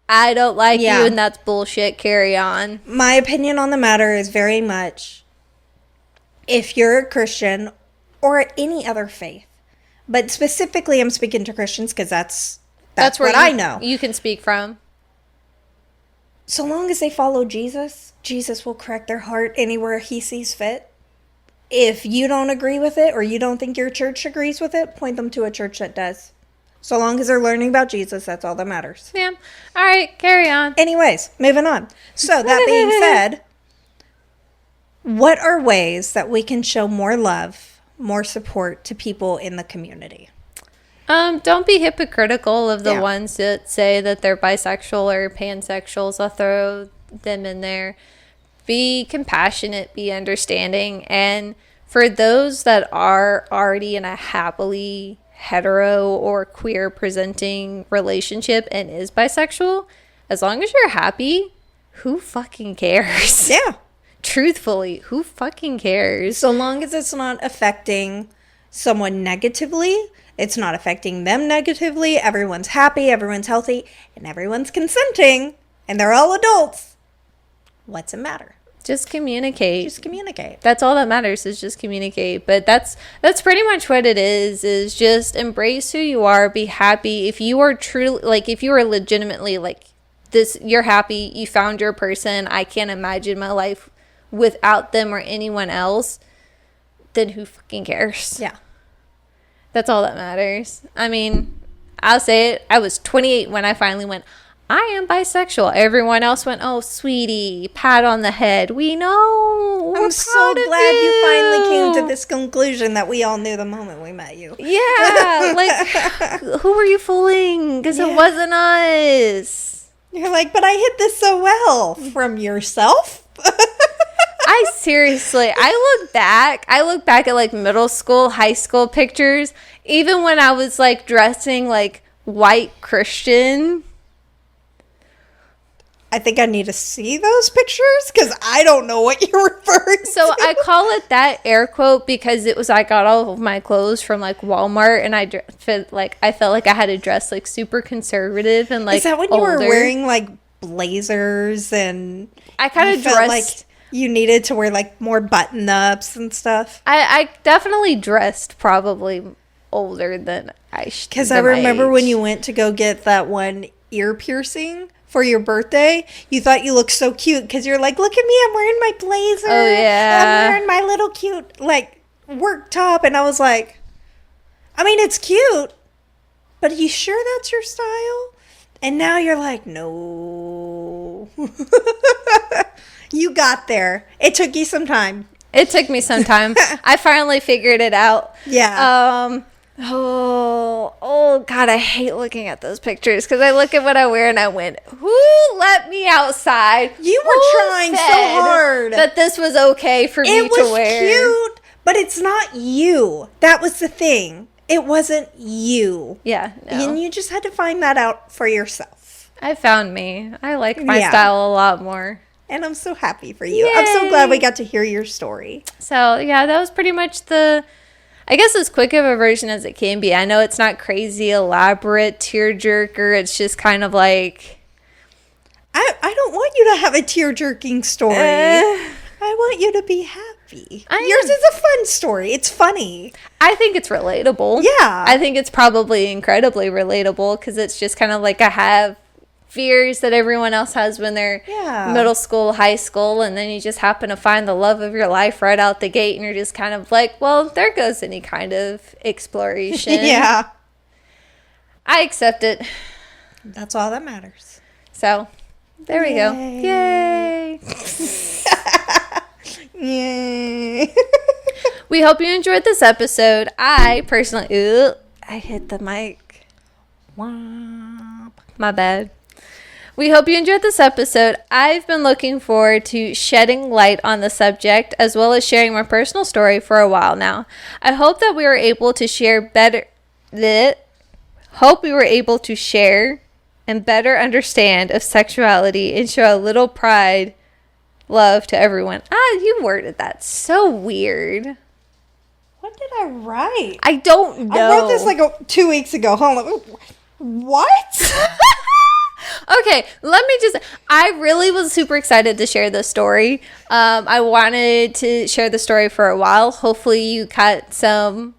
I don't like you, and that's bullshit. Carry on. My opinion on the matter is very much, if you're a Christian or any other faith, but specifically I'm speaking to Christians because that's what I know. You can speak from. So long as they follow Jesus, Jesus will correct their heart anywhere he sees fit. If you don't agree with it or you don't think your church agrees with it, point them to a church that does. So long as they're learning about Jesus, that's all that matters. Yeah. All right, carry on. Anyways, moving on. So that being said, what are ways that we can show more love, more support to people in the community? Don't be hypocritical of the ones that say that they're bisexual or pansexuals. I'll throw them in there. Be compassionate, be understanding. And for those that are already in a happily hetero or queer presenting relationship and is bisexual, as long as you're happy, who fucking cares? Yeah. Truthfully, who fucking cares? So long as it's not affecting someone negatively. It's not affecting them negatively. Everyone's happy, everyone's healthy, and everyone's consenting, and they're all adults. What's the matter? Just communicate. Just communicate. That's all that matters, is just communicate. But that's pretty much what it is just embrace who you are, be happy. If you are truly, like, if you are legitimately, like, this, you're happy, you found your person, I can't imagine my life without them or anyone else, then who fucking cares? Yeah. That's all that matters. I mean, I'll say it. I was 28 when I finally went, I am bisexual. Everyone else went, oh, sweetie, pat on the head. We know. I'm so glad you finally came to this conclusion that we all knew the moment we met you. Yeah. Like, who were you fooling? Because it wasn't us. You're like, but I hid this so well. From yourself? I look back at like middle school, high school pictures, even when I was like dressing like white Christian. I think I need to see those pictures because I don't know what you're referring to. So I call it that air quote because it was, I got all of my clothes from like Walmart, and I felt like I had to dress like super conservative and like. Is that when you were wearing like blazers and I kind of dressed like you needed to wear like more button ups and stuff? I definitely dressed probably older than I should. Because I remember when you went to go get that one ear piercing for your birthday, you thought you looked so cute because you're like, look at me, I'm wearing my blazer. Oh, yeah. I'm wearing my little cute, like, work top. And I was like, I mean, it's cute, but are you sure that's your style? And now you're like, no. You got there. It took you some time. It took me some time. I finally figured it out. Yeah. Oh, God, I hate looking at those pictures because I look at what I wear and I went, who let me outside? You were trying so hard. That this was okay for me to wear. It was cute, but it's not you. That was the thing. It wasn't you. Yeah, no. And you just had to find that out for yourself. I found me. I like my style a lot more. And I'm so happy for you. Yay. I'm so glad we got to hear your story. So, yeah, that was pretty much I guess as quick of a version as it can be. I know it's not crazy, elaborate, tearjerker. It's just kind of like... I don't want you to have a tear-jerking story. I want you to be happy. Yours is a fun story. It's funny. I think it's relatable. Yeah. I think it's probably incredibly relatable because it's just kind of like I have fears that everyone else has when they're middle school, high school, and then you just happen to find the love of your life right out the gate, and you're just kind of like, well, there goes any kind of exploration. Yeah. I accept it. That's all that matters. So, there we go. Yay. Yay. We hope you enjoyed this episode. I personally... I hit the mic. Womp. My bad. We hope you enjoyed this episode. I've been looking forward to shedding light on the subject as well as sharing my personal story for a while now. I hope that we were able to share and better understand of sexuality and show a little pride, love to everyone. You worded that so weird. What did I write? I don't know. I wrote this like 2 weeks ago. Hold on. What? Okay, I really was super excited to share this story. I wanted to share the story for a while. Hopefully you got some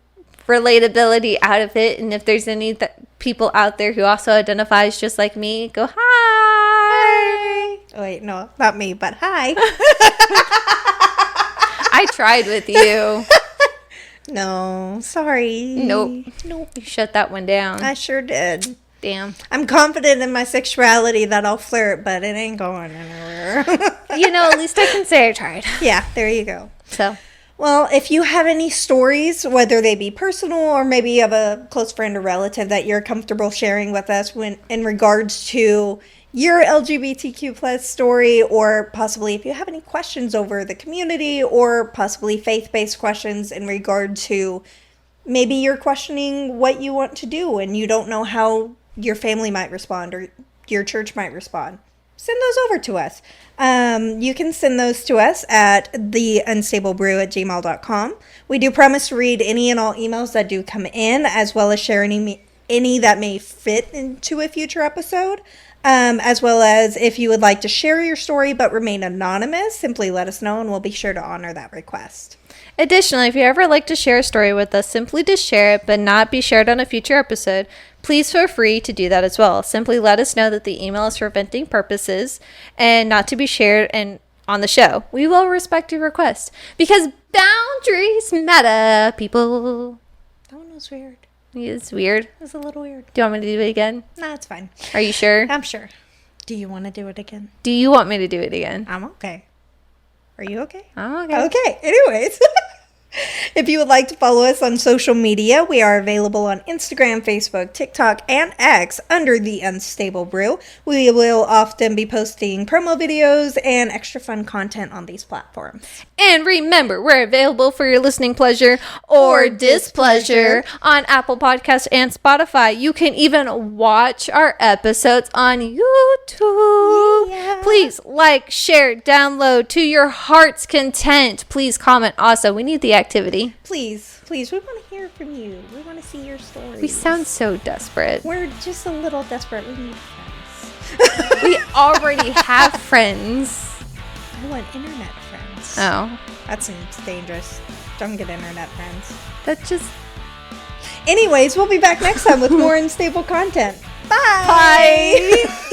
relatability out of it. And if there's any people out there who also identifies just like me, go hi. Oh, wait, no, not me, but hi. I tried with you. No, sorry. Nope. You shut that one down. I sure did. Damn. I'm confident in my sexuality that I'll flirt, but it ain't going anywhere. At least I can say I tried. Yeah, there you go. So, well, if you have any stories, whether they be personal or maybe you have a close friend or relative that you're comfortable sharing with us in regards to your LGBTQ plus story, or possibly if you have any questions over the community or possibly faith-based questions in regard to maybe you're questioning what you want to do and you don't know how your family might respond or your church might respond, send those over to us. You can send those to us at theunstableBrew@gmail.com. We do promise to read any and all emails that do come in, as well as share any that may fit into a future episode. As well as if you would like to share your story but remain anonymous, simply let us know and we'll be sure to honor that request. Additionally, if you ever like to share a story with us, simply just share it but not be shared on a future episode, please feel free to do that as well. Simply let us know that the email is for venting purposes and not to be shared on the show. We will respect your request because boundaries matter, people. That one was weird. It's weird. It was a little weird. Do you want me to do it again? No, it's fine. Are you sure? I'm sure. Do you want to do it again? Do you want me to do it again? I'm okay. Are you okay? I'm okay. Okay. Anyways. If you would like to follow us on social media, we are available on Instagram, Facebook, TikTok, and X under The Unstable Brew. We will often be posting promo videos and extra fun content on these platforms. And remember, we're available for your listening pleasure or displeasure on Apple Podcasts and Spotify. You can even watch our episodes on YouTube. Yeah. Please like, share, download to your heart's content. Please comment also. We need the activity. Please, we want to hear from you. We want to see your stories. We sound so desperate. We're just a little desperate. We need friends. We already have friends. I want internet friends. Oh. That seems dangerous. Don't get internet friends. That just... Anyways, we'll be back next time with more unstable content. Bye! Bye!